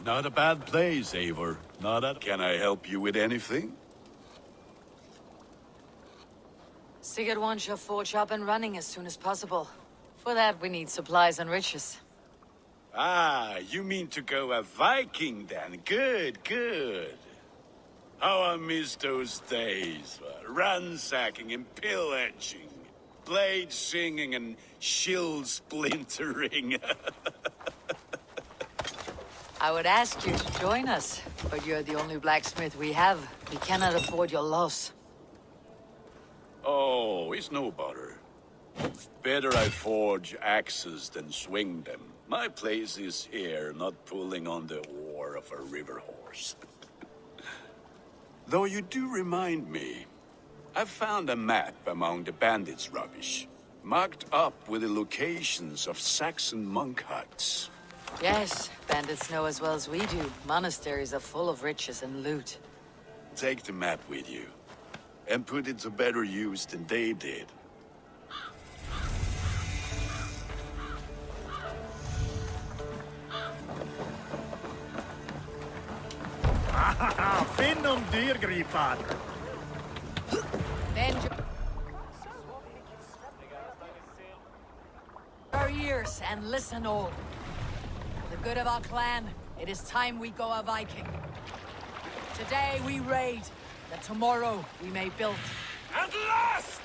Not a bad place, Eivor. Not a... Can I help you with anything? Sigurd wants your forge up and running as soon as possible. For that, we need supplies and riches. Ah, you mean to go a Viking then? Good, good. How I miss those days. Ransacking and pillaging. Blade singing and shield splintering. I would ask you to join us, but you're the only blacksmith we have. We cannot afford your loss. Oh, it's no bother. Better I forge axes than swing them. My place is here, not pulling on the oar of a river horse. Though you do remind me, I found a map among the bandits' rubbish, marked up with the locations of Saxon monk huts. Yes, bandits know as well as we do. Monasteries are full of riches and loot. Take the map with you, and put it to better use than they did. Finn om dyrgripar! Bend your ears and listen all. For the good of our clan, it is time we go a Viking. Today we raid, that tomorrow we may build. At last!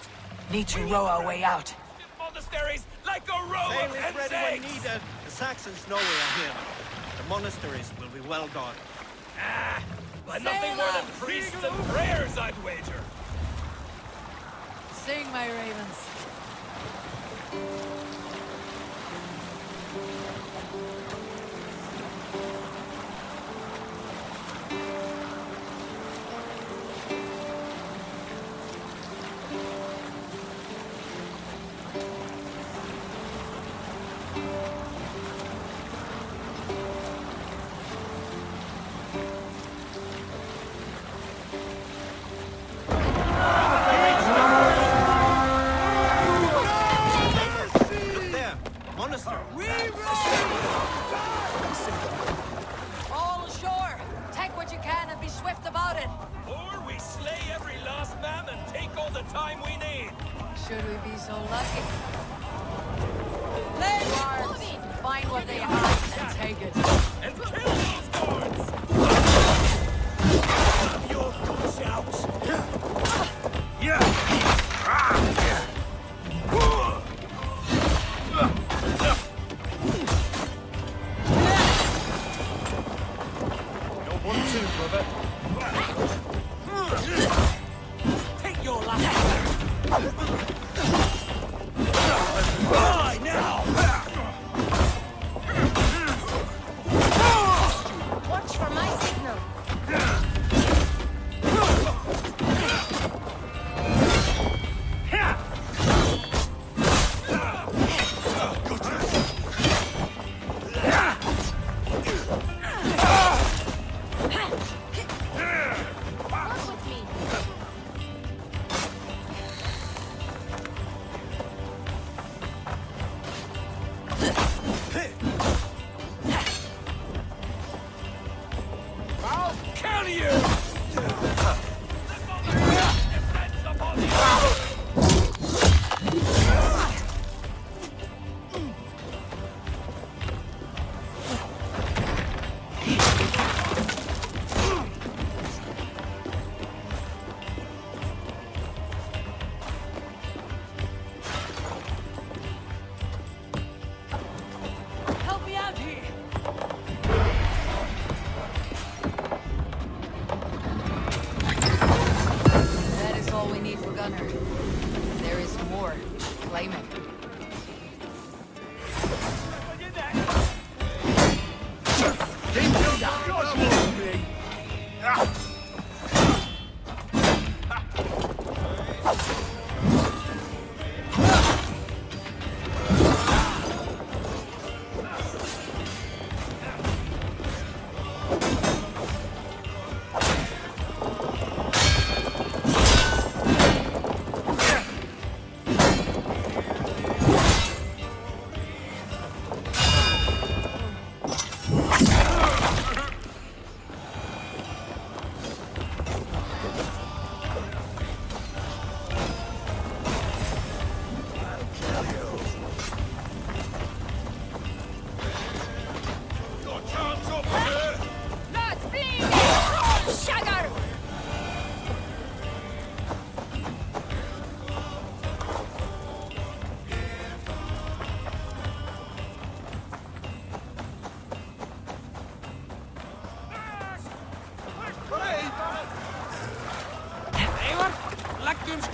Need to row our way out. Monasteries like a row Sail of is hen's ready when eggs! needed. The Saxons know we are here. The monasteries will be well guarded. Ah, but nothing more than priests and prayers, I'd wager. Sing, my ravens. All ashore! Take what you can and be swift about it! Or we slay every last man and take all the time we need. Should we be so lucky? Guards, find what they have and take it. And kill those guards! Your good shouts! Take your last. Die now! Watch for my signal.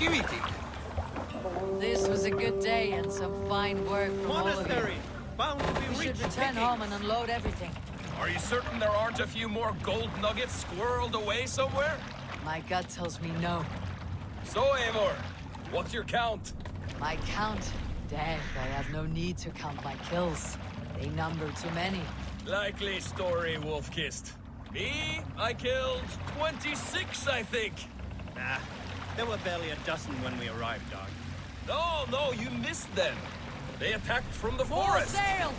activity. This was a good day and some fine work from all of you. Monastery! Bound to be We should rich return pickings. home and unload everything. Are you certain there aren't a few more gold nuggets squirreled away somewhere? My gut tells me no. So, Eivor, what's your count? My count? Dad, I have no need to count my kills. They number too many. Likely story, Wolf-Kissed. Me? I killed 26, I think. Nah, there were barely a dozen when we arrived, dog. No, you missed them. They attacked from the Full forest. sail!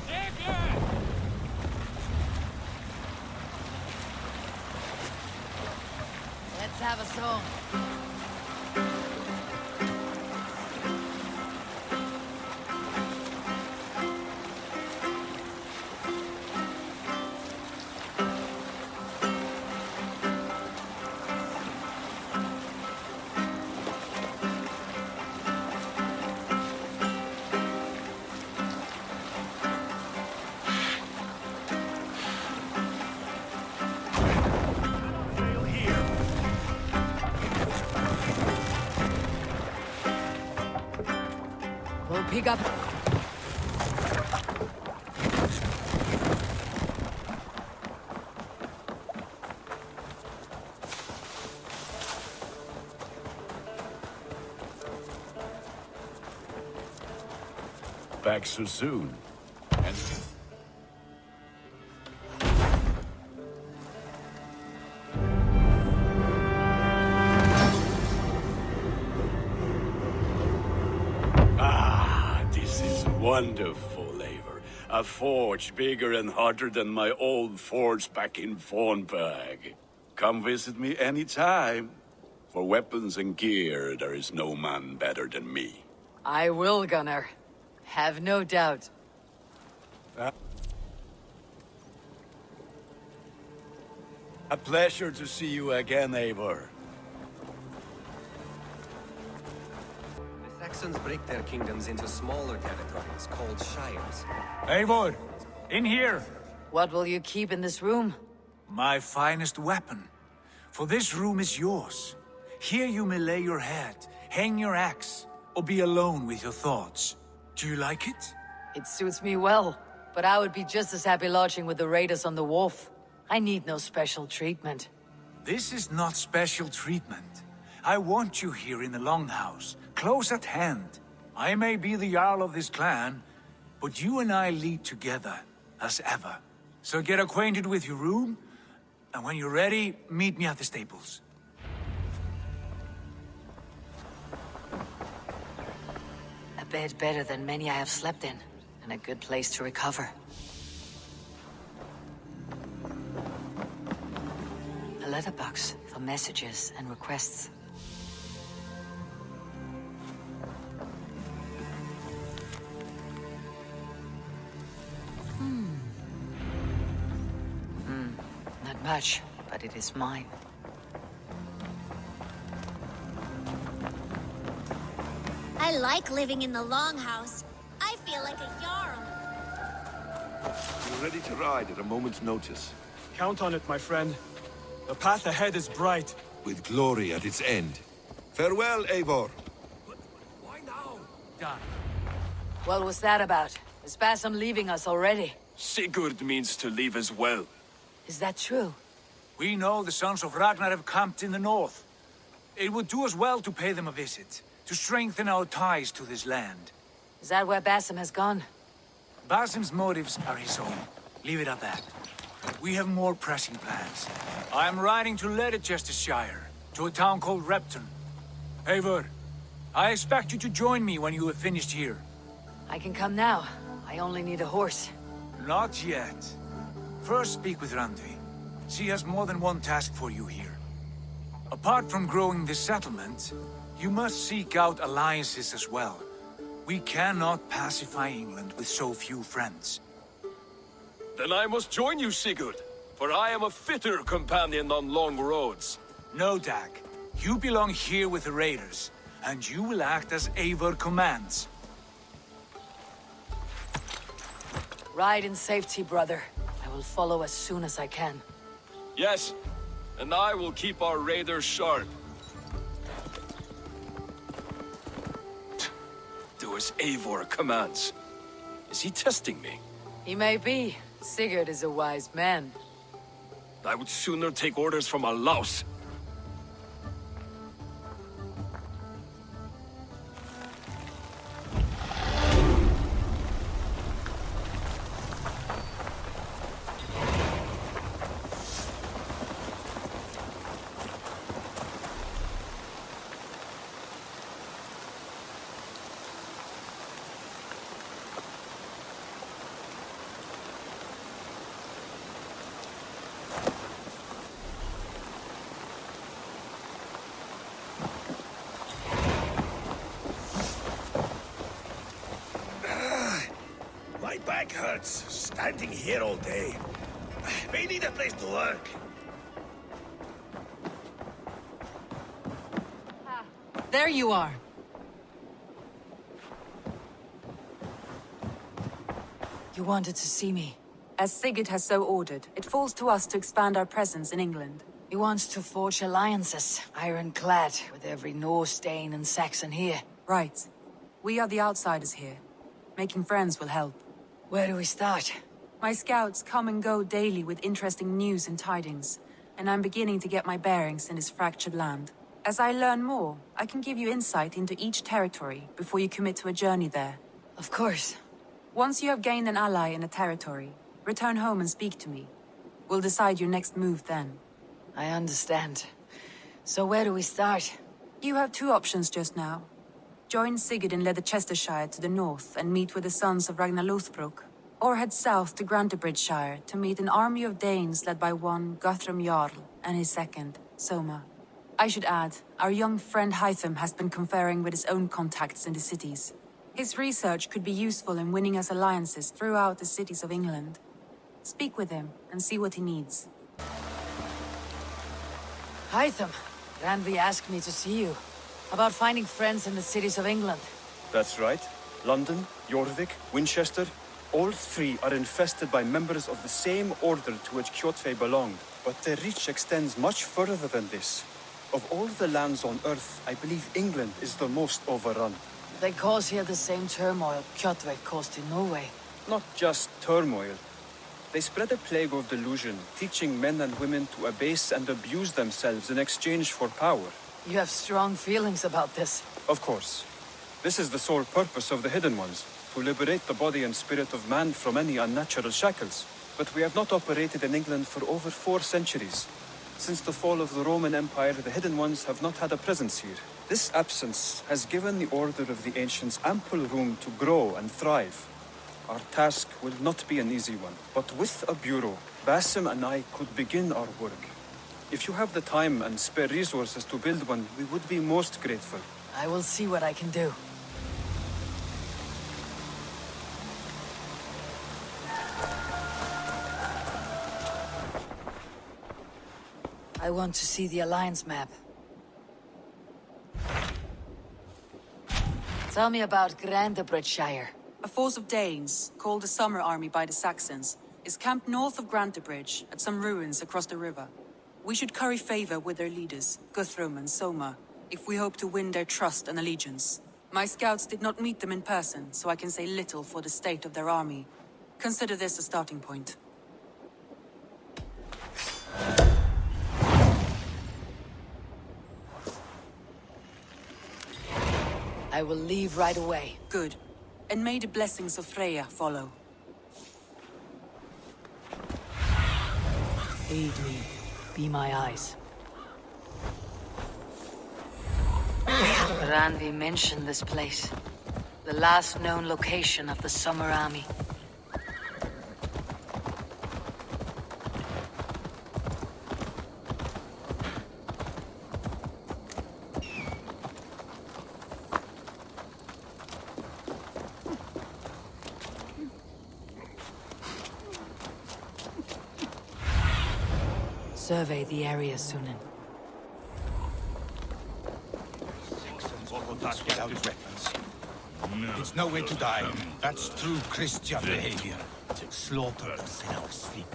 Let's have a song. We'll pick up. Back so soon. And this is wonderful, Eivor. A forge bigger and hotter than my old forge back in Fornburg. Come visit me anytime. For weapons and gear, there is no man better than me. I will, Gunnar. Have no doubt. A pleasure to see you again, Eivor. The Saxons break their kingdoms into smaller territories called shires. Eivor, in here. What will you keep in this room? My finest weapon. For this room is yours. Here you may lay your head, hang your axe, or be alone with your thoughts. Do you like it? It suits me well, but I would be just as happy lodging with the raiders on the wharf. I need no special treatment. This is not special treatment. I want you here in the Longhouse, close at hand. I may be the Jarl of this clan, but you and I lead together, as ever. So get acquainted with your room, and when you're ready, meet me at the stables. A bed better than many I have slept in, and a good place to recover. A letterbox for messages and requests. Not much, but it is mine. I like living in the Longhouse. I feel like a Jarl. We're ready to ride at a moment's notice. Count on it, my friend. The path ahead is bright. With glory at its end. Farewell, Eivor. Why now? Done. What was that about? Is Basim leaving us already? Sigurd means to leave as well. Is that true? We know the sons of Ragnar have camped in the north. It would do us well to pay them a visit, to strengthen our ties to this land. Is that where Basim has gone? Basim's motives are his own. Leave it at that. We have more pressing plans. I am riding to Grantebridgescire, to a town called Repton. Eivor, I expect you to join me when you have finished here. I can come now. I only need a horse. Not yet. First speak with Randvi. She has more than one task for you here. Apart from growing this settlement, you must seek out alliances as well. We cannot pacify England with so few friends. Then I must join you, Sigurd, for I am a fitter companion on long roads. No, Dag. You belong here with the raiders, and you will act as Eivor commands. Ride in safety, brother. I will follow as soon as I can. Yes, and I will keep our raiders sharp. as Eivor commands. Is he testing me? He may be. Sigurd is a wise man. I would sooner take orders from a louse. My back hurts, standing here all day. May need a place to work. There you are. You wanted to see me. As Sigurd has so ordered, it falls to us to expand our presence in England. He wants to forge alliances, ironclad, with every Norse, Dane, and Saxon here. Right. We are the outsiders here. Making friends will help. Where do we start? My scouts come and go daily with interesting news and tidings, and I'm beginning to get my bearings in this fractured land. As I learn more, I can give you insight into each territory before you commit to a journey there. Of course. Once you have gained an ally in a territory, return home and speak to me. We'll decide your next move then. I understand. So where do we start? You have two options just now. Join Sigurd in Leicestershire to the north and meet with the sons of Ragnar Lothbrok, or head south to Grantebridgescire to meet an army of Danes led by one Guthrum Jarl and his second, Soma. I should add, our young friend Hytham has been conferring with his own contacts in the cities. His research could be useful in winning us alliances throughout the cities of England. Speak with him and see what he needs. Hytham, Randvi asked me to see you. About finding friends in the cities of England. That's right. London, Jorvik, Winchester, all three are infested by members of the same order to which Kjotve belonged. But their reach extends much further than this. Of all the lands on Earth, I believe England is the most overrun. They cause here the same turmoil Kjotve caused in Norway. Not just turmoil. They spread a plague of delusion, teaching men and women to abase and abuse themselves in exchange for power. You have strong feelings about this. Of course. This is the sole purpose of the Hidden Ones, to liberate the body and spirit of man from any unnatural shackles. But we have not operated in England for over 4 centuries. Since the fall of the Roman Empire, the Hidden Ones have not had a presence here. This absence has given the Order of the Ancients ample room to grow and thrive. Our task will not be an easy one, but with a bureau, Basim and I could begin our work. If you have the time and spare resources to build one, we would be most grateful. I will see what I can do. I want to see the Alliance map. Tell me about Grantebridgescire. A force of Danes, called the Summer Army by the Saxons, is camped north of Grantebridge at some ruins across the river. We should curry favor with their leaders, Guthrum and Soma, if we hope to win their trust and allegiance. My scouts did not meet them in person, so I can say little for the state of their army. Consider this a starting point. I will leave right away. Good. And may the blessings of Freya follow. Lead me. Be my eyes. Randvi mentioned this place. The last known location of the Summer Army. Survey the area, Sunan. Without weapons. It's no way to die. That's true Christian behavior. Slaughter us in our sleep.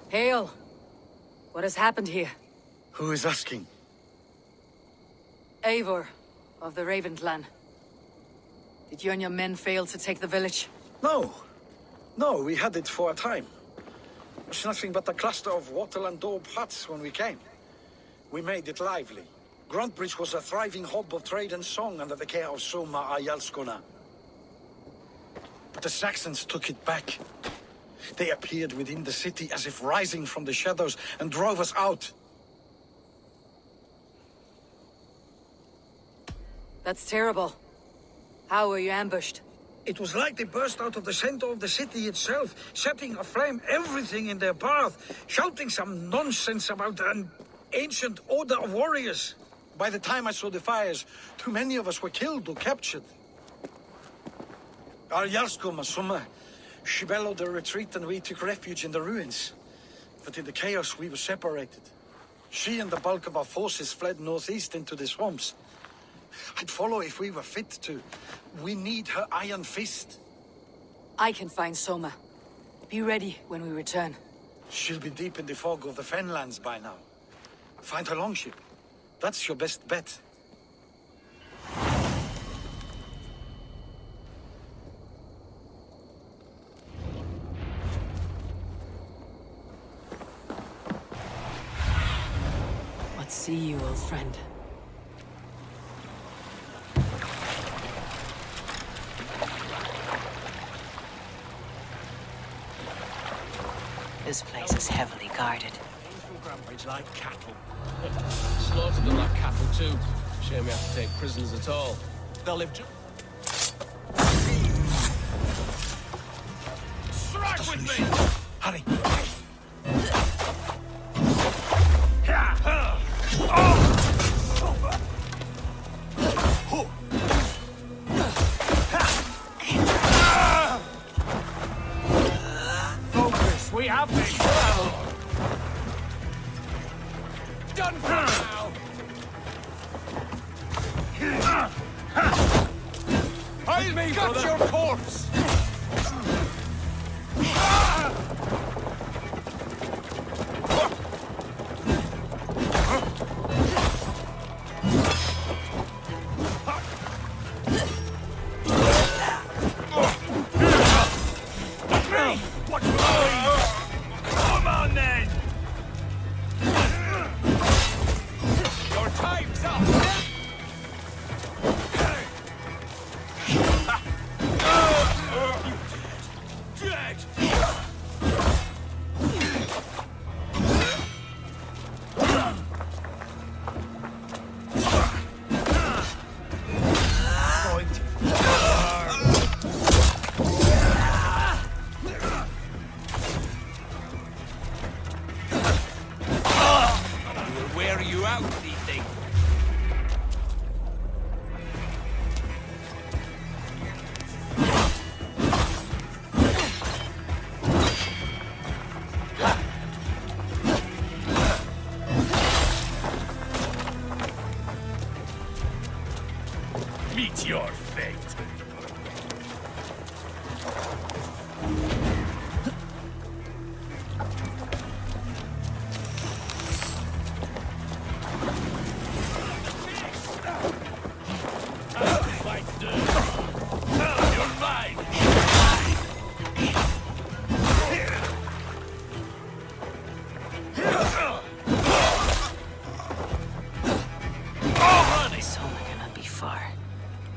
Hail! What has happened here? Who is asking? Eivor, of the Raven clan. Did you and your men fail to take the village? No. No, we had it for a time. It was nothing but a cluster of wattle and daub huts when we came. We made it lively. Grantebridge was a thriving hub of trade and song under the care of Soma Ayalskona. But the Saxons took it back. They appeared within the city as if rising from the shadows and drove us out. That's terrible. How were you ambushed? It was like they burst out of the center of the city itself, setting aflame everything in their path, shouting some nonsense about an ancient order of warriors. By the time I saw the fires, too many of us were killed or captured. Our Yarsko Summa, she bellowed a retreat and we took refuge in the ruins. But in the chaos we were separated. She and the bulk of our forces fled northeast into the swamps. I'd follow if we were fit to. We need her iron fist. I can find Soma. Be ready when we return. She'll be deep in the fog of the Fenlands by now. Find her longship. That's your best bet. What see you, old friend? This place is heavily guarded. Grantebridge like cattle. Slaughtered them like cattle too. Shame we have to take prisoners at all. They'll live Strike with me! Hurry! Focus, we have this! Done for now! I'll cut your corpse! Come on then! Your time's up! Dead! We'll wear you out, these things. Meet your fate. Fight dirty. You're mine. Soma cannot be far.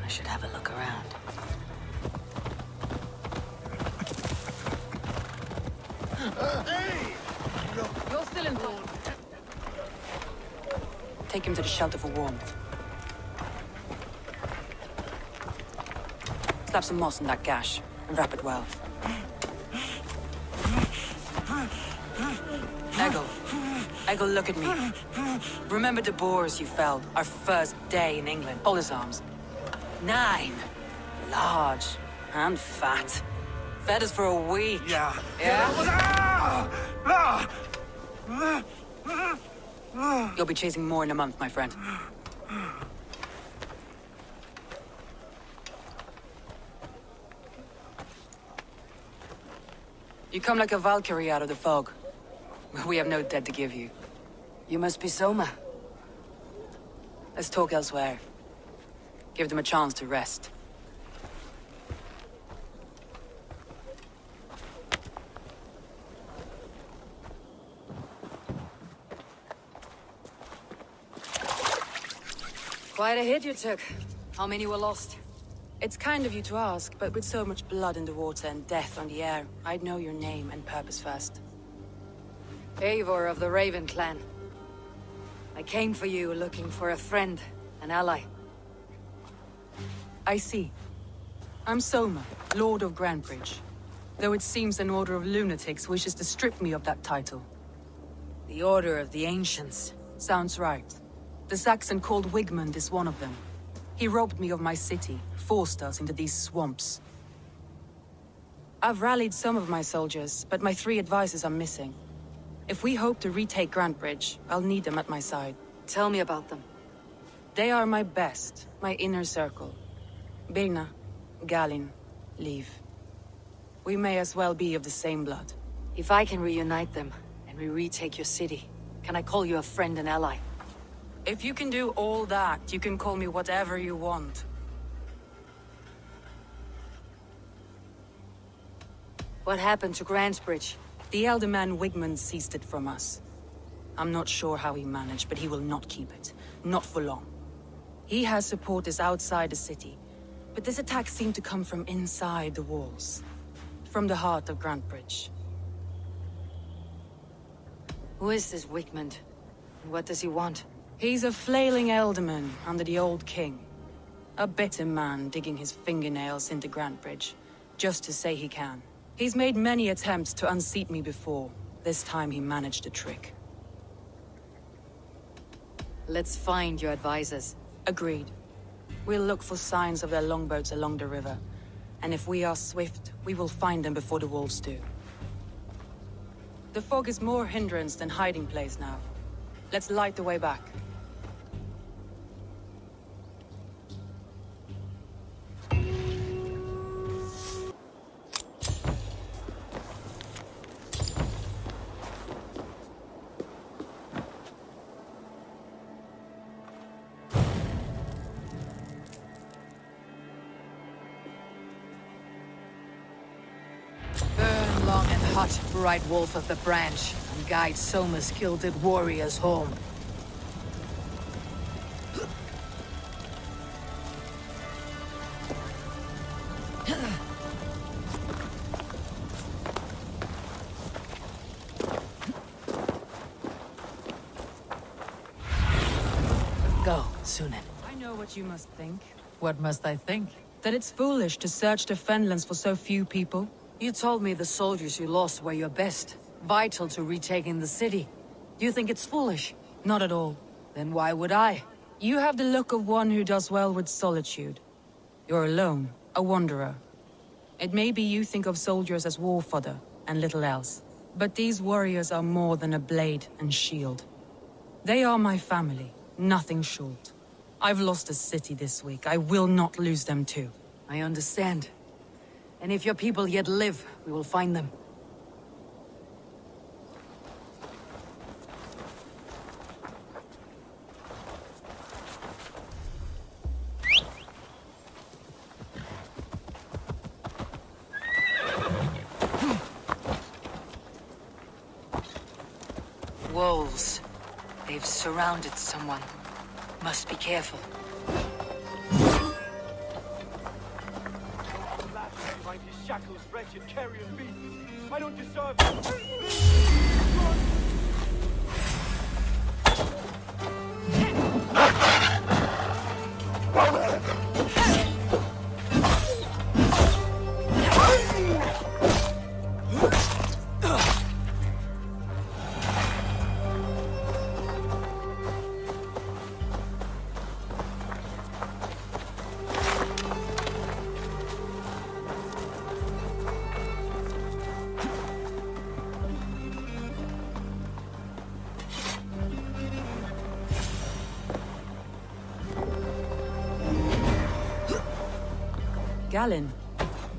I should have a look around. You're still in hold. Take him to the shelter for warmth. Slap some moss in that gash and wrap it well. Eggle, look at me. Remember the boars you felled our first day in England? Hold his arms. 9. Large and fat. Fed us for a week. Yeah. Yeah? You'll be chasing more in a month, my friend. You come like a Valkyrie out of the fog. We have no debt to give you. You must be Soma. Let's talk elsewhere. Give them a chance to rest. Quite a hit you took. How many were lost? It's kind of you to ask, but with so much blood in the water and death on the air, I'd know your name and purpose first. Eivor of the Raven clan. I came for you looking for a friend, an ally. I see. I'm Soma, Lord of Grantebridge. Though it seems an order of lunatics wishes to strip me of that title. The Order of the Ancients. Sounds right. The Saxon called Wigmund is one of them. He robbed me of my city, forced us into these swamps. I've rallied some of my soldiers, but my 3 advisors are missing. If we hope to retake Grantebridge, I'll need them at my side. Tell me about them. They are my best, my inner circle. Birna, Galin, Liv. We may as well be of the same blood. If I can reunite them, and we retake your city, can I call you a friend and ally? If you can do all that, you can call me whatever you want. What happened to Grantebridge? The elder man Wigmund seized it from us. I'm not sure how he managed, but he will not keep it. Not for long. He has supporters outside the city, but this attack seemed to come from inside the walls. From the heart of Grantebridge. Who is this Wigmund? And what does he want? He's a flailing elderman under the old king. A bitter man digging his fingernails into Grantebridge, just to say he can. He's made many attempts to unseat me before. This time he managed the trick. Let's find your advisors. Agreed. We'll look for signs of their longboats along the river. And if we are swift, we will find them before the wolves do. The fog is more hindrance than hiding place now. Let's light the way back. Burn long and hot, bright wolf of the branch, and guide Soma's gilded warriors home. Go, Sunan. I know what you must think. What must I think? That it's foolish to search the Fenlands for so few people. You told me the soldiers you lost were your best, vital to retaking the city. Do you think it's foolish? Not at all. Then why would I? You have the look of one who does well with solitude. You're alone, a wanderer. It may be you think of soldiers as war fodder, and little else. But these warriors are more than a blade and shield. They are my family, nothing short. I've lost a city this week. I will not lose them too. I understand. And if your people yet live, we will find them. Wolves. They've surrounded someone. Must be careful. Behind his shackles, wretched carrion beasts. I don't deserve Galin,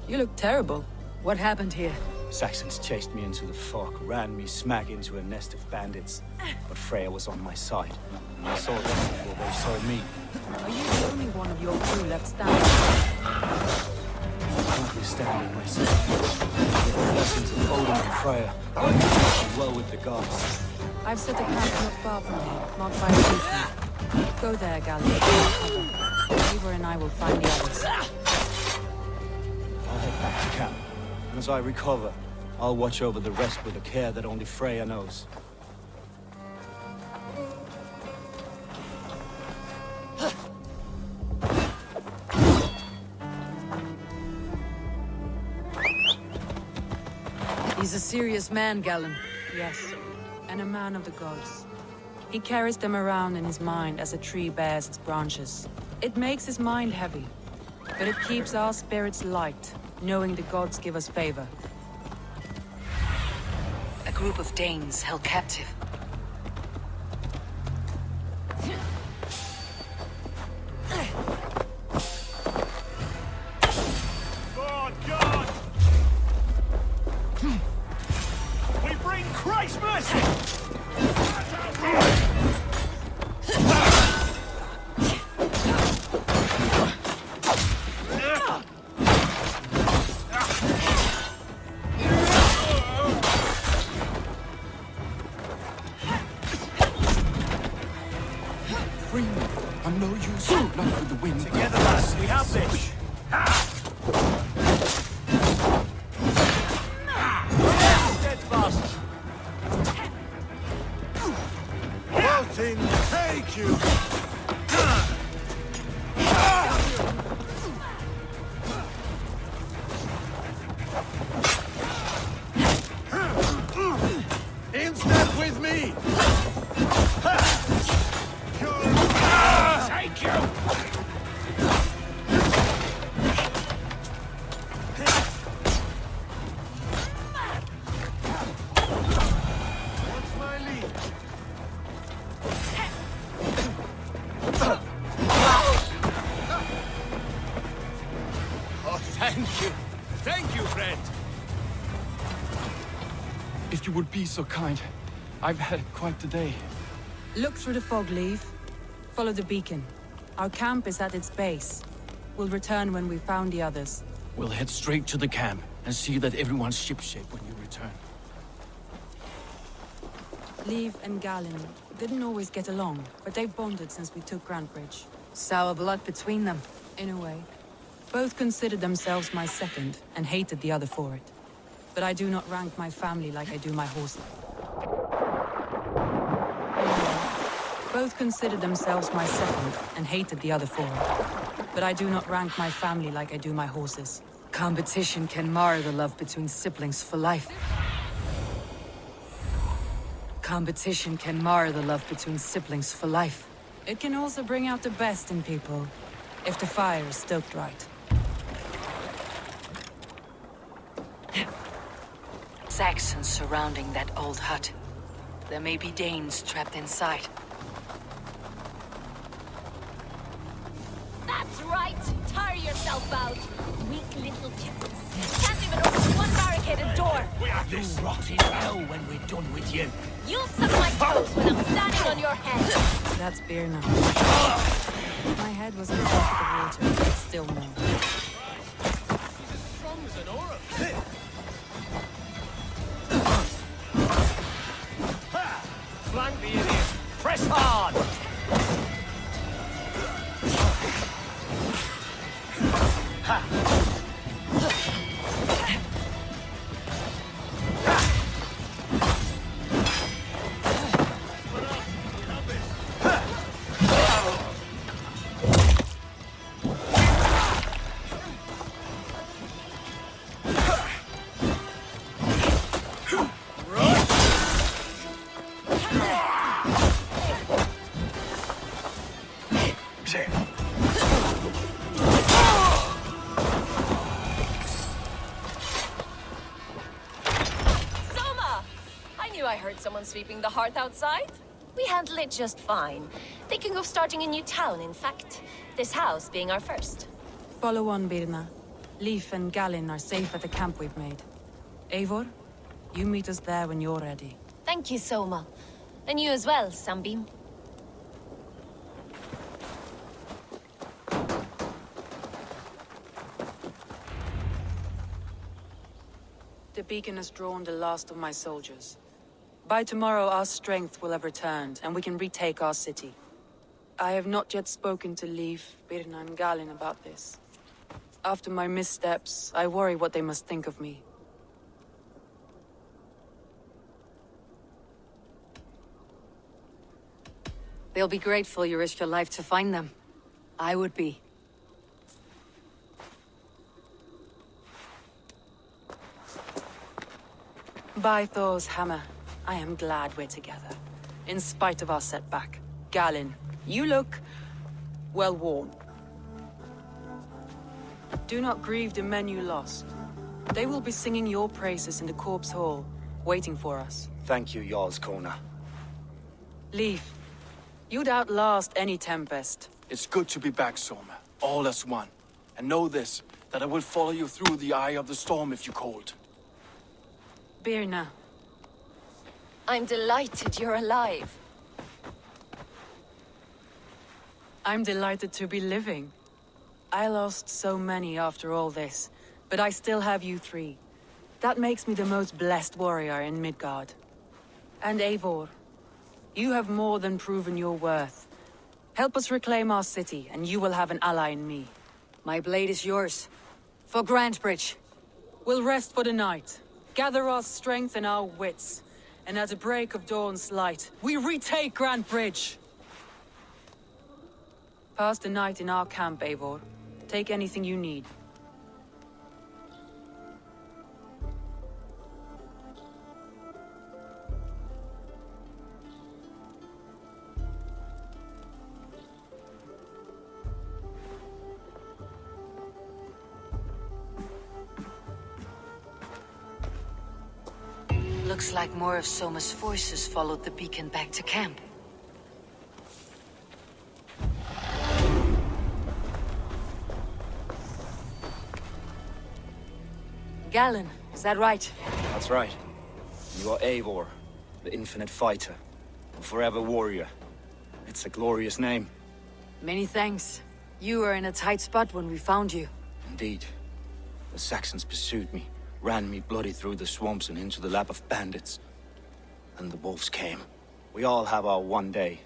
you look terrible. What happened here? Saxons chased me into the fog, ran me smack into a nest of bandits. But Freya was on my side. And I saw them before they saw me. Are you the only one of your crew left standing? Notwithstanding myself, with the blessings of Odin and Freya, I'm well with the gods. I've set a camp not far from here, not far from here. Go there, Gallon. Eivor and I will find the others. I'll head back to camp. And as I recover, I'll watch over the rest with a care that only Freya knows. He's a serious man, Gallon. Yes, and a man of the gods. He carries them around in his mind as a tree bears its branches. It makes his mind heavy, but it keeps our spirits light, knowing the gods give us favor. A group of Danes held captive. Lord God! We bring Christmas! I'm no use, not with the wind. Together, lads, we have this! Steadfast! Martin, take you! In step with me! Thank you! What's my lead? Oh, thank you! Thank you, friend! If you would be so kind, I've had quite the day. Look through the fog, Leave. Follow the beacon. Our camp is at its base. We'll return when we've found the others. We'll head straight to the camp and see that everyone's shipshape when you return. Leave and Gallon didn't always get along, but they've bonded since we took Grantebridge. Sour blood between them. In a way. Both considered themselves my second, and hated the other for it. But I do not rank my family like I do my horses. Both considered themselves my second, and hated the other for it. But I do not rank my family like I do my horses. Competition can mar the love between siblings for life. Competition can mar the love between siblings for life. It can also bring out the best in people, if the fire is stoked right. Saxons surrounding that old hut. There may be Danes trapped inside. That's right! Tire yourself out! Weak little kittens. Can't even open one barricaded door! We are this! Rot in hell when we're done with you. You'll suck my toes when I'm standing on your head! That's beer now. My head was in the water, but still more. Strong as an aura! Flank the idiot! Press hard! Someone sweeping the hearth outside? We handle it just fine. Thinking of starting a new town, in fact. This house being our first. Follow on, Birna. Leif and Gallin are safe at the camp we've made. Eivor, you meet us there when you're ready. Thank you, Soma. And you as well, Sunbeam. The beacon has drawn the last of my soldiers. By tomorrow, our strength will have returned, and we can retake our city. I have not yet spoken to Leif, Birna, and Galin about this. After my missteps, I worry what they must think of me. They'll be grateful you risked your life to find them. I would be. By Thor's hammer, I am glad we're together. In spite of our setback. Galin, you look... well worn. Do not grieve the men you lost. They will be singing your praises in the Corpse Hall, waiting for us. Thank you, Jarl's Kona. Leif, you'd outlast any tempest. It's good to be back, Soma. All as one. And know this, that I will follow you through the eye of the storm if you called. Birna. I'm delighted you're alive. I'm delighted to be living. I lost so many after all this, but I still have you three. That makes me the most blessed warrior in Midgard. And Eivor, you have more than proven your worth. Help us reclaim our city, and you will have an ally in me. My blade is yours. For Grantebridge. We'll rest for the night, gather our strength and our wits, and at the break of dawn's light, we retake Grantebridge! Pass the night in our camp, Eivor. Take anything you need. Looks like more of Soma's forces followed the beacon back to camp. Galin, is that right? That's right. You are Eivor, the infinite fighter, a forever warrior. It's a glorious name. Many thanks. You were in a tight spot when we found you. Indeed. The Saxons pursued me, ran me bloody through the swamps and into the lap of bandits. And the wolves came. We all have our one day.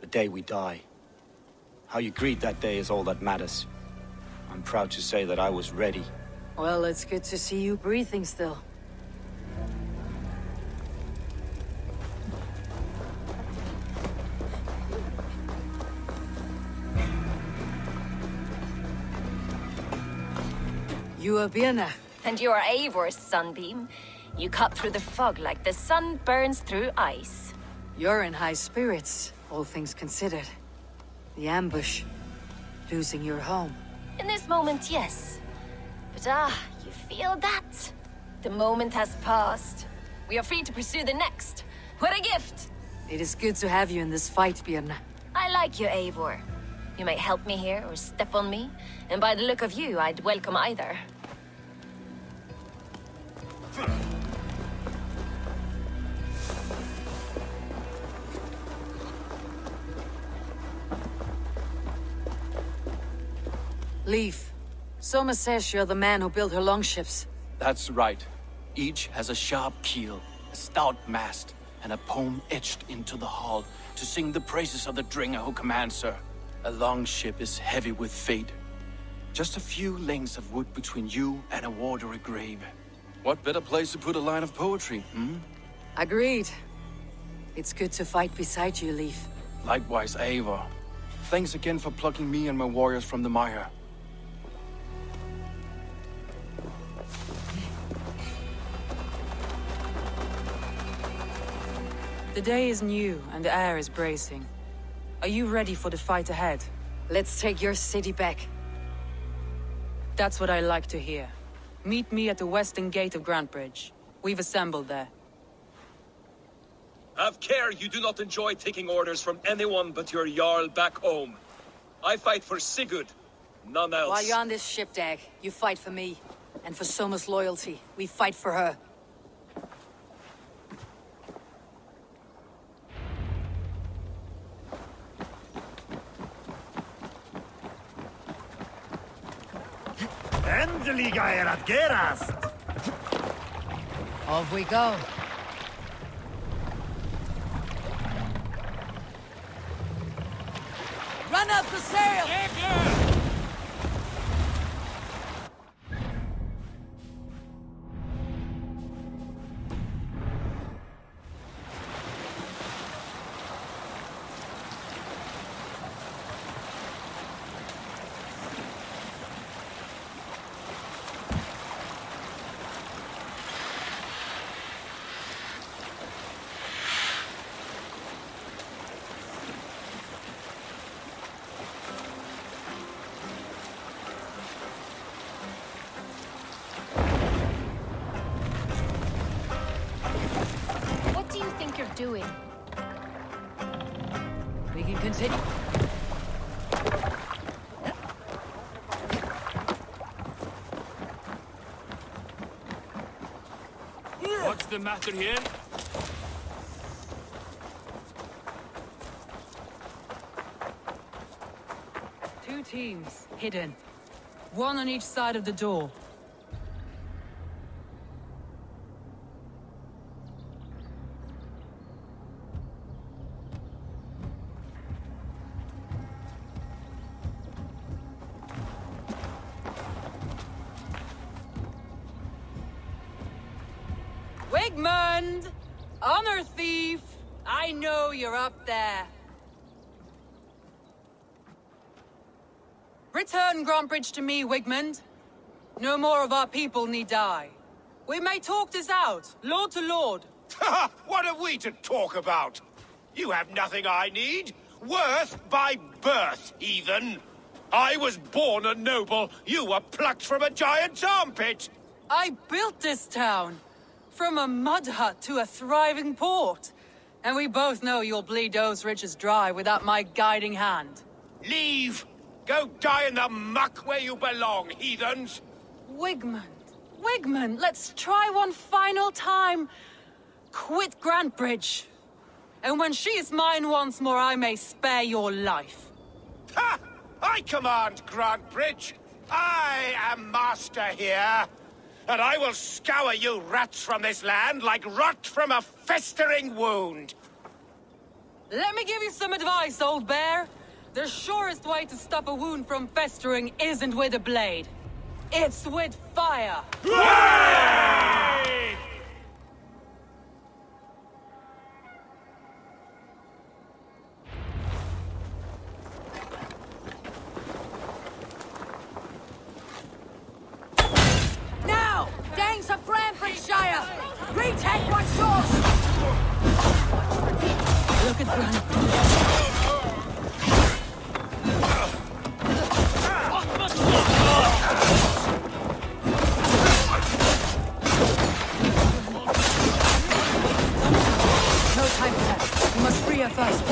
The day we die. How you greet that day is all that matters. I'm proud to say that I was ready. Well, it's good to see you breathing still. You are Birna. And you're Eivor's Sunbeam. You cut through the fog like the sun burns through ice. You're in high spirits, all things considered. The ambush. Losing your home. In this moment, yes. But you feel that? The moment has passed. We are free to pursue the next. What a gift! It is good to have you in this fight, Birna. I like you, Eivor. You may help me here or step on me, and by the look of you, I'd welcome either. Leif, Soma says you're the man who built her longships. That's right. Each has a sharp keel, a stout mast, and a poem etched into the hull to sing the praises of the Dringer who commands her. A longship is heavy with fate. Just a few lengths of wood between you and a watery grave. What better place to put a line of poetry, hmm? Agreed. It's good to fight beside you, Leif. Likewise, Eivor. Thanks again for plucking me and my warriors from the mire. The day is new, and the air is bracing. Are you ready for the fight ahead? Let's take your city back. That's what I like to hear. Meet me at the western gate of Grantebridge. We've assembled there. Have care you do not enjoy taking orders from anyone but your Jarl back home. I fight for Sigurd, none else. While you're on this ship, Dag, you fight for me. And for Soma's loyalty, we fight for her. Endelig er jeg at gerast! Off we go. Run up the sail! What do you think you're doing? We can continue. What's the matter here? Two teams, hidden. One on each side of the door. Wigmund! Honor thief! I know you're up there. Return Grantebridge to me, Wigmund. No more of our people need die. We may talk this out, lord to lord. What are we to talk about? You have nothing I need. Worth by birth, heathen. I was born a noble. You were plucked from a giant's armpit. I built this town. From a mud hut to a thriving port. And we both know you'll bleed those riches dry without my guiding hand. Leave! Go die in the muck where you belong, heathens! Wigmund, let's try one final time. Quit Grantebridge. And when she is mine once more, I may spare your life. Ha! I command Grantebridge. I am master here. And I will scour you rats from this land like rot from a festering wound. Let me give you some advice, old bear. The surest way to stop a wound from festering isn't with a blade. It's with fire. Now, Danes of Grantebridgescire, retake what's yours. Look at Grant. No time for that. We must free her first.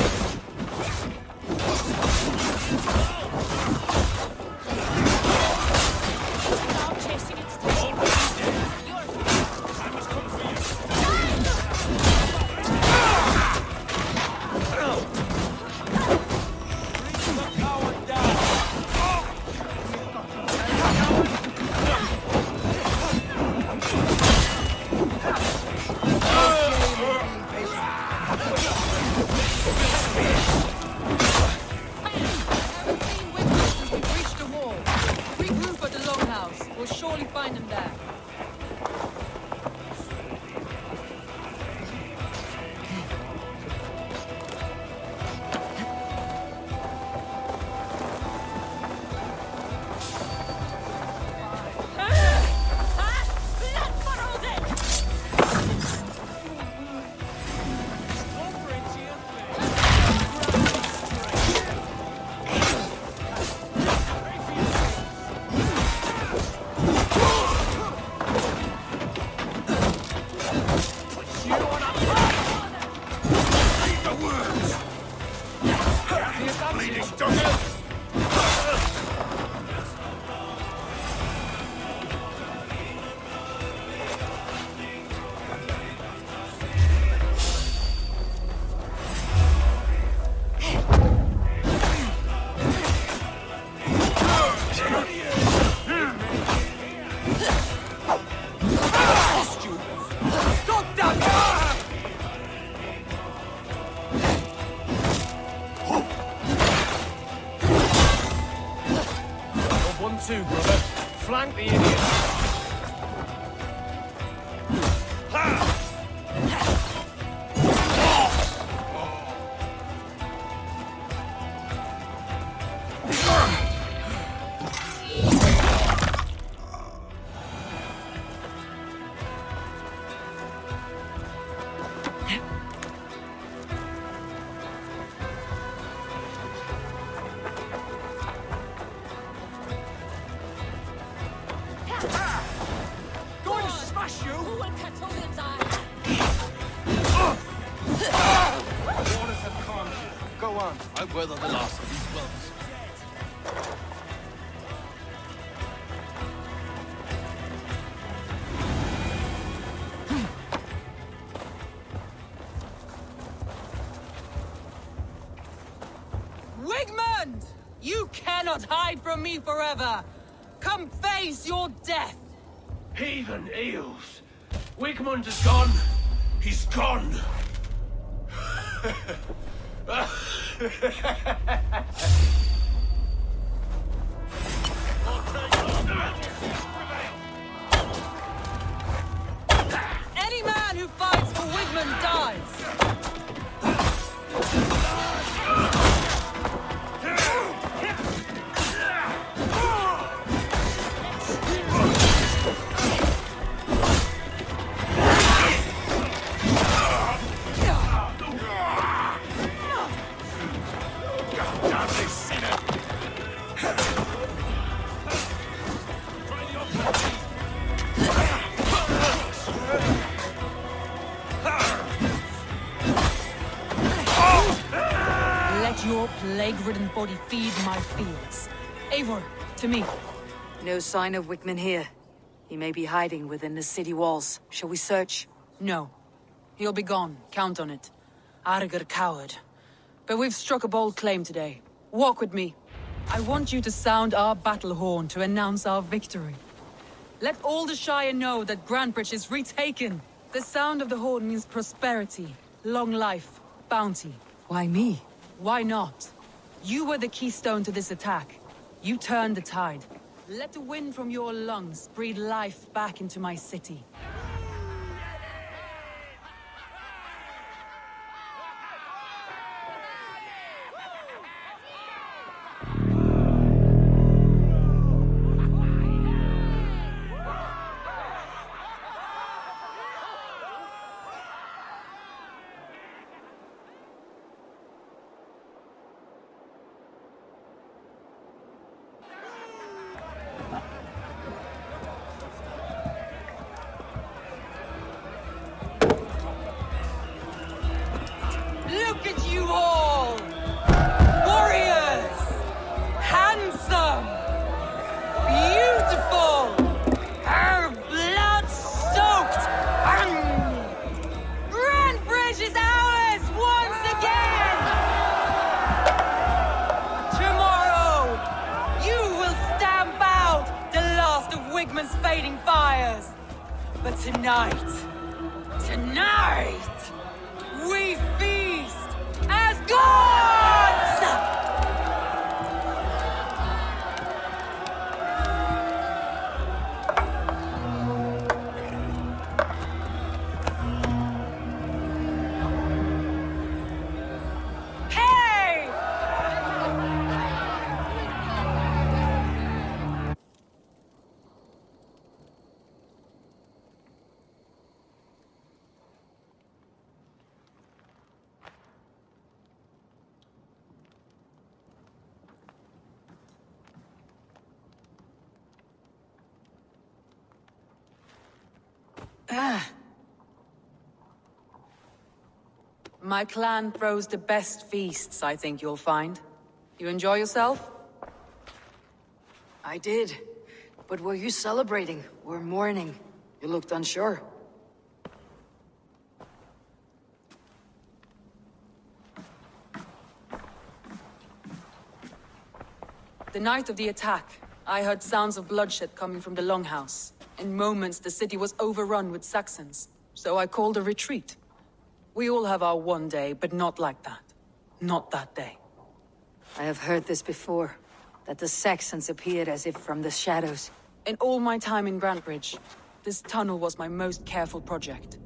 Thank the idiot. Going to smash you! Who will Catolians are? Orders have come. Go on. I weather the last of these wells. Wigmund! You cannot hide from me forever! Come face your death! Heathen eels. Wigmund is gone. He's gone. Any man who fights for Wigmund dies! Let your plague-ridden body feed my fields. Eivor, to me. No sign of Wickman here. He may be hiding within the city walls. Shall we search? No. He'll be gone, count on it. Arger coward. But we've struck a bold claim today. Walk with me. I want you to sound our battle horn to announce our victory. Let all the Shire know that Grantebridge is retaken. The sound of the horn means prosperity, long life, bounty. Why me? Why not? You were the keystone to this attack. You turned the tide. Let the wind from your lungs breathe life back into my city. Look at you all! Warriors! Handsome! Beautiful! Blood-soaked! Grantebridge is ours once again! Tomorrow, you will stamp out the last of Wigmund's fading fires. But tonight, we feast as gods! Hey! My clan throws the best feasts, I think you'll find. You enjoy yourself? I did. But were you celebrating or mourning? You looked unsure. The night of the attack, I heard sounds of bloodshed coming from the Longhouse. In moments, the city was overrun with Saxons, so I called a retreat. We all have our one day, but not like that. Not that day. I have heard this before, that the Saxons appeared as if from the shadows. In all my time in Grantebridge, this tunnel was my most careful project.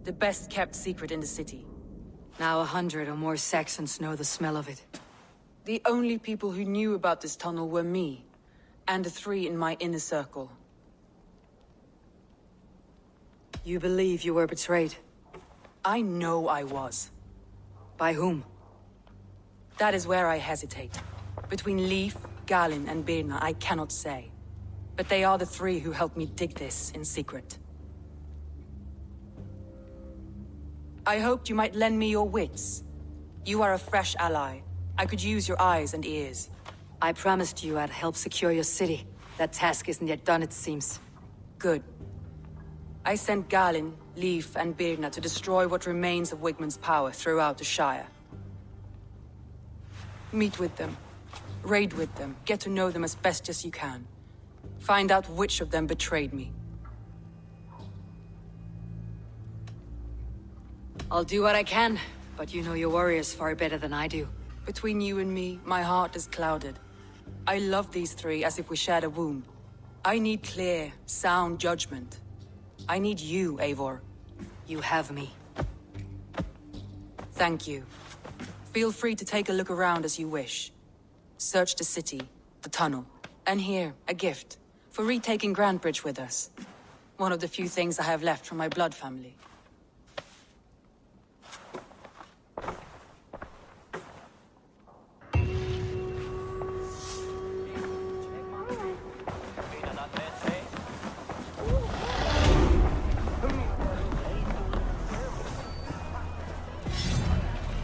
The best kept secret in the city. Now 100 or more Saxons know the smell of it. The only people who knew about this tunnel were me, and the 3 in my inner circle. You believe you were betrayed? I know I was. By whom? That is where I hesitate. Between Leif, Galin, and Birna, I cannot say. But they are the 3 who helped me dig this in secret. I hoped you might lend me your wits. You are a fresh ally. I could use your eyes and ears. I promised you I'd help secure your city. That task isn't yet done, it seems. Good. I sent Galin, Leif, and Birna to destroy what remains of Wigmund's power throughout the Shire. Meet with them. Raid with them. Get to know them as best as you can. Find out which of them betrayed me. I'll do what I can, but you know your warriors far better than I do. Between you and me, my heart is clouded. I love these 3 as if we shared a womb. I need clear, sound judgment. I need you, Eivor. You have me. Thank you. Feel free to take a look around as you wish. Search the city, the tunnel, and here, a gift, for retaking Grantebridge with us. One of the few things I have left from my blood family.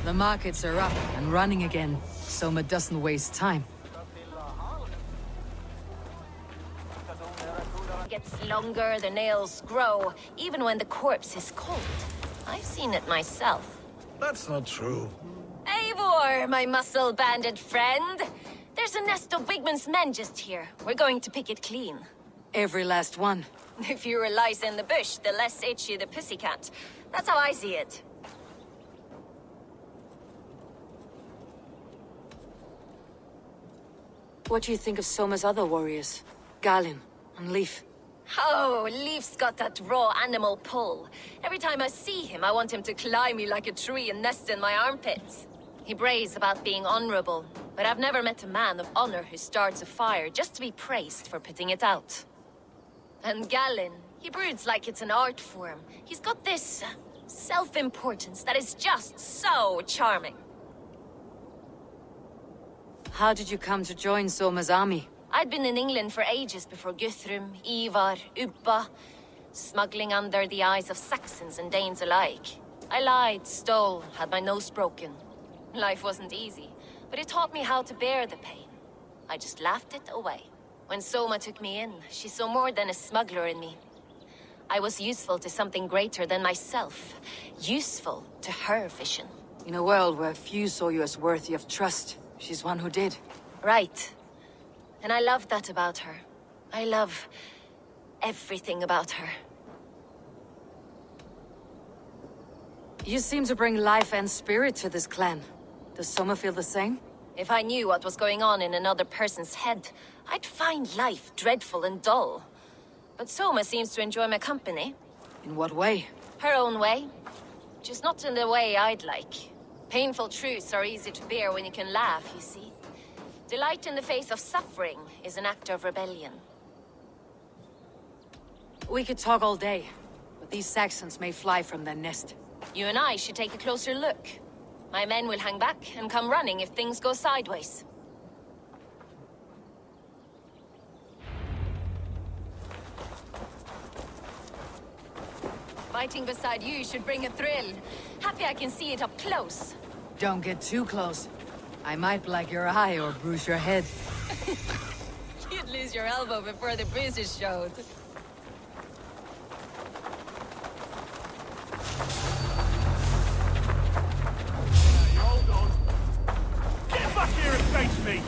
The markets are up and running again. Soma doesn't waste time. Gets longer, the nails grow, even when the corpse is cold. I've seen it myself. That's not true. Eivor, my muscle-banded friend! There's a nest of Wigmund's men just here. We're going to pick it clean. Every last one. The fewer lice in the bush, the less itchy the pussycat. That's how I see it. What do you think of Soma's other warriors? Galin and Leif? Oh, Leif's got that raw animal pull. Every time I see him, I want him to climb me like a tree and nest in my armpits. He brays about being honorable, but I've never met a man of honor who starts a fire just to be praised for putting it out. And Galin, he broods like it's an art form. He's got this self-importance that is just so charming. How did you come to join Soma's army? I'd been in England for ages before Guthrum, Ivar, Ubba, smuggling under the eyes of Saxons and Danes alike. I lied, stole, had my nose broken. Life wasn't easy, but it taught me how to bear the pain. I just laughed it away. When Soma took me in, she saw more than a smuggler in me. I was useful to something greater than myself. Useful to her vision. In a world where few saw you as worthy of trust, she's one who did. Right. And I love that about her. I love everything about her. You seem to bring life and spirit to this clan. Does Soma feel the same? If I knew what was going on in another person's head, I'd find life dreadful and dull. But Soma seems to enjoy my company. In what way? Her own way. Just not in the way I'd like. Painful truths are easy to bear when you can laugh, you see. Delight in the face of suffering is an act of rebellion. We could talk all day, but these Saxons may fly from their nest. You and I should take a closer look. My men will hang back and come running if things go sideways. Fighting beside you should bring a thrill. Happy I can see it up close. Don't get too close. I might black your eye or bruise your head. You'd lose your elbow before the bruises showed. Hold on. Get back here and face me!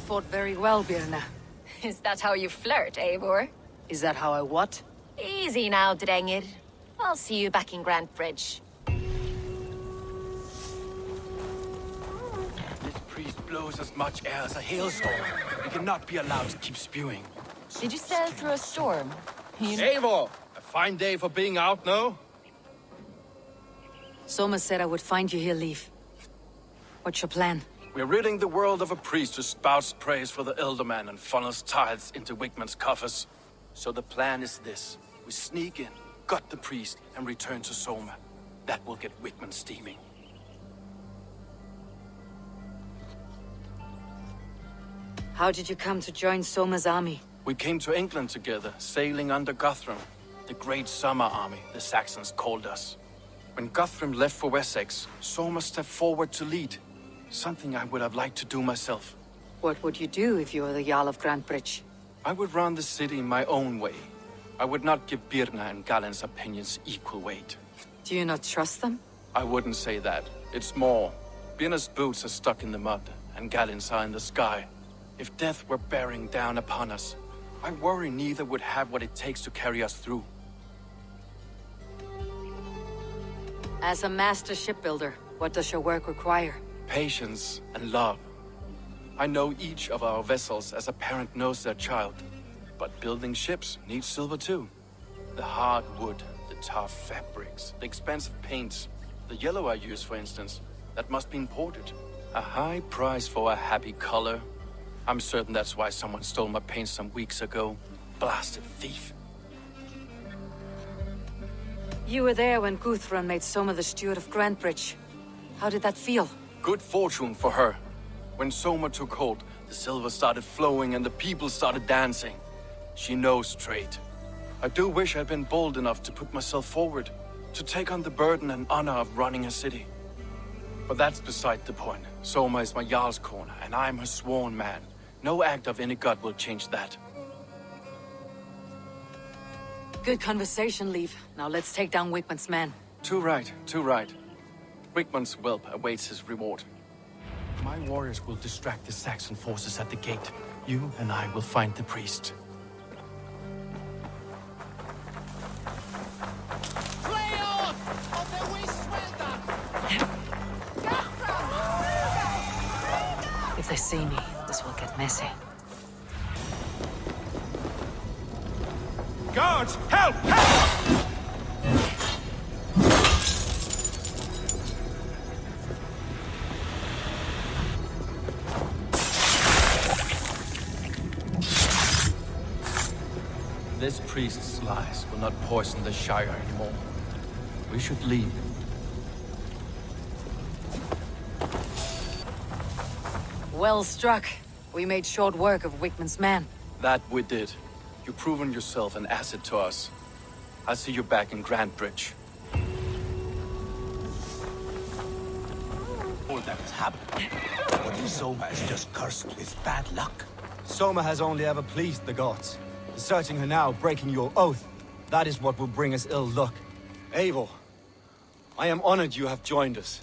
fought very well, Birna. Is that how you flirt, Eivor? Is that how I what? Easy now, Drengir. I'll see you back in Grantebridge. This priest blows as much air as a hailstorm. We cannot be allowed to keep spewing. Did you sail through a storm? Eivor! A fine day for being out, no? Soma said I would find you here, Leaf. What's your plan? We're ridding the world of a priest who spouts praise for the Elderman and funnels tithes into Wigman's coffers. So the plan is this. We sneak in, gut the priest, and return to Soma. That will get Wigman steaming. How did you come to join Soma's army? We came to England together, sailing under Guthrum. The Great Summer Army, the Saxons called us. When Guthrum left for Wessex, Soma stepped forward to lead. Something I would have liked to do myself. What would you do if you were the Jarl of Grantebridge? I would run the city my own way. I would not give Birna and Galen's opinions equal weight. Do you not trust them? I wouldn't say that. It's more. Birna's boots are stuck in the mud, and Galen's are in the sky. If death were bearing down upon us, I worry neither would have what it takes to carry us through. As a master shipbuilder, what does your work require? Patience and love. I know each of our vessels as a parent knows their child. But building ships needs silver too. The hard wood, the tough fabrics, the expensive paints. The yellow I use, for instance, that must be imported. A high price for a happy color. I'm certain that's why someone stole my paint some weeks ago. Blasted thief. You were there when Guthrum made Soma the steward of Grantebridge. How did that feel? Good fortune for her. When Soma took hold, the silver started flowing and the people started dancing. She knows trade. I do wish I'd been bold enough to put myself forward, to take on the burden and honor of running a city. But that's beside the point. Soma is my Jarl's corner, and I'm her sworn man. No act of any god will change that. Good conversation, Leaf. Now let's take down Wigman's men. Too right, too right. Wigman's whelp awaits his reward. My warriors will distract the Saxon forces at the gate. You and I will find the priest. If they see me, this will get messy. Guards, help! Help! This priest's lies will not poison the Shire anymore. We should leave. Well struck. We made short work of Wigman's men. That we did. You've proven yourself an asset to us. I'll see you back in Grantebridge. All that has happened. But Soma is just cursed with bad luck. Soma has only ever pleased the gods. Deserting her now, breaking your oath, that is what will bring us ill luck. Eivor, I am honored you have joined us.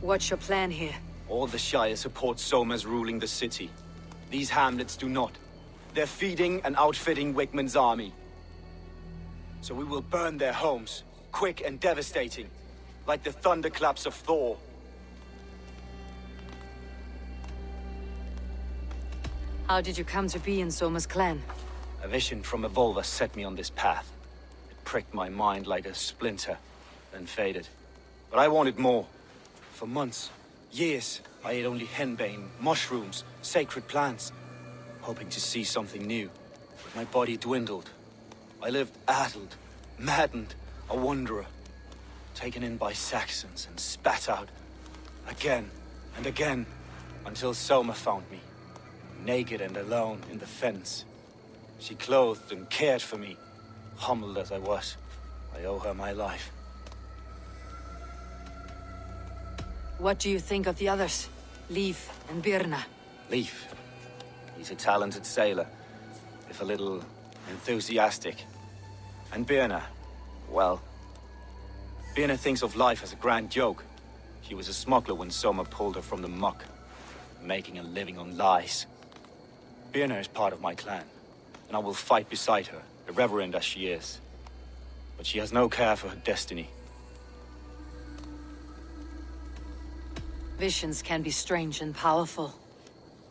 What's your plan here? All the Shire support Soma's ruling the city. These hamlets do not. They're feeding and outfitting Wigman's army. So we will burn their homes, quick and devastating, like the thunderclaps of Thor. How did you come to be in Soma's clan? A vision from a Volva set me on this path. It pricked my mind like a splinter, then faded. But I wanted more. For months, years, I ate only henbane, mushrooms, sacred plants, hoping to see something new. But my body dwindled. I lived addled, maddened, a wanderer, taken in by Saxons and spat out again and again, until Soma found me, naked and alone in the fens. She clothed and cared for me, humbled as I was. I owe her my life. What do you think of the others? Leif and Birna? Leif. He's a talented sailor, if a little enthusiastic. And Birna, well, Birna thinks of life as a grand joke. She was a smuggler when Soma pulled her from the muck. making a living on lies. Birna is part of my clan, and I will fight beside her, irreverent as she is. But she has no care for her destiny. Visions can be strange and powerful.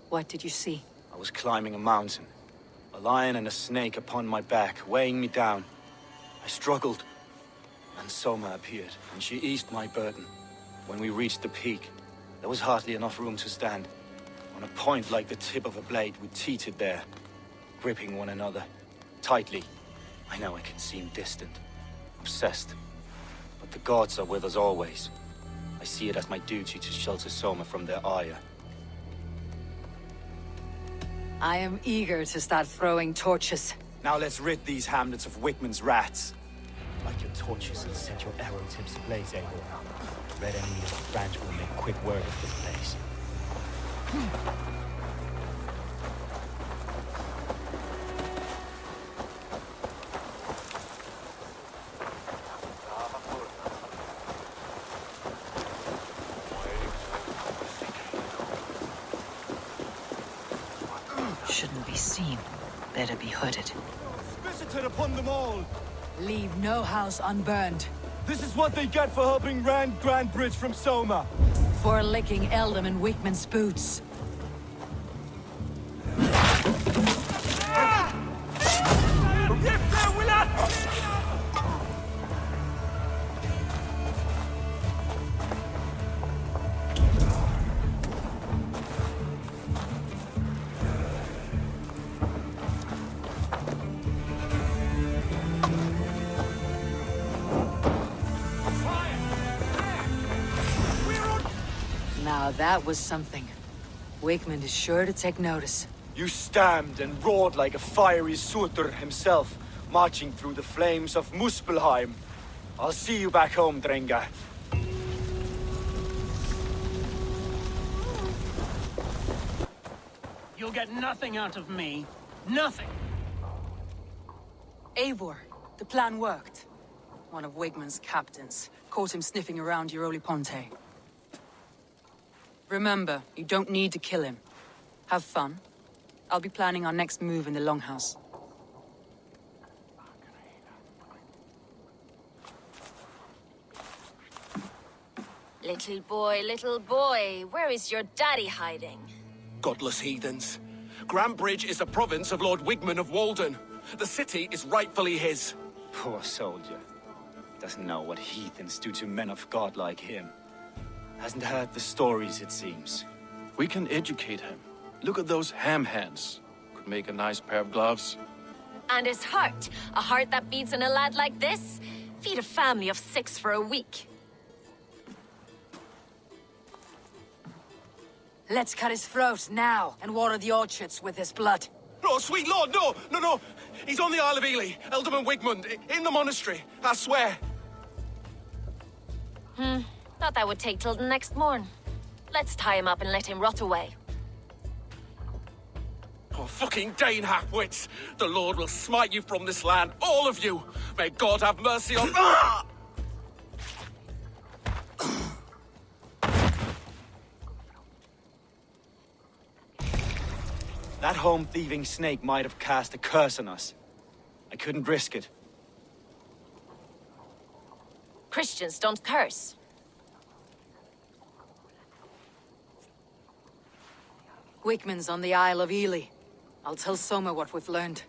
What did you see? I was climbing a mountain. A lion and a snake upon my back, weighing me down. I struggled, and Soma appeared, and she eased my burden. When we reached the peak, there was hardly enough room to stand. On a point like the tip of a blade, we teetered there, gripping one another tightly. I know I can seem distant, obsessed, but the gods are with us always. I see it as my duty to shelter Soma from their ire. I am eager to start throwing torches. Now let's rid these hamlets of Wickman's rats. Like your torches and set your arrow tips ablaze, Eivor. Red enemy of the branch will make quick work of this place. Shouldn't be seen. Better be hooded. Visited upon them all! Leave no house unburned. This is what they get for helping Grantebridge from Soma! For licking Eldam and Wickman's boots. Now that was something. Wickman is sure to take notice. You stamped and roared like a fiery Surtur himself, marching through the flames of Muspelheim. I'll see you back home, Drenga. You'll get nothing out of me. Nothing. Eivor, the plan worked. One of Wickman's captains caught him sniffing around Euroli Ponte. Remember, you don't need to kill him. Have fun. I'll be planning our next move in the Longhouse. Little boy, where is your daddy hiding? Godless heathens. Grantebridge is a province of Lord Wigman of Walden. The city is rightfully his. Poor soldier. Doesn't know what heathens do to men of God like him. Hasn't heard the stories, it seems. We can educate him. Look at those ham hands. Could make a nice pair of gloves. And his heart. A heart that beats in a lad like this? Feed a family of 6 for a week. Let's cut his throat now and water the orchards with his blood. Oh, sweet lord, no! He's on the Isle of Ely, Eldam and Wigmund, in the monastery, I swear. Thought that would take till the next morn. Let's tie him up and let him rot away. Oh, fucking Dane halfwits! The Lord will smite you from this land, all of you! May God have mercy on... That home-thieving snake might have cast a curse on us. I couldn't risk it. Christians don't curse. Wickman's on the Isle of Ely. I'll tell Soma what we've learned.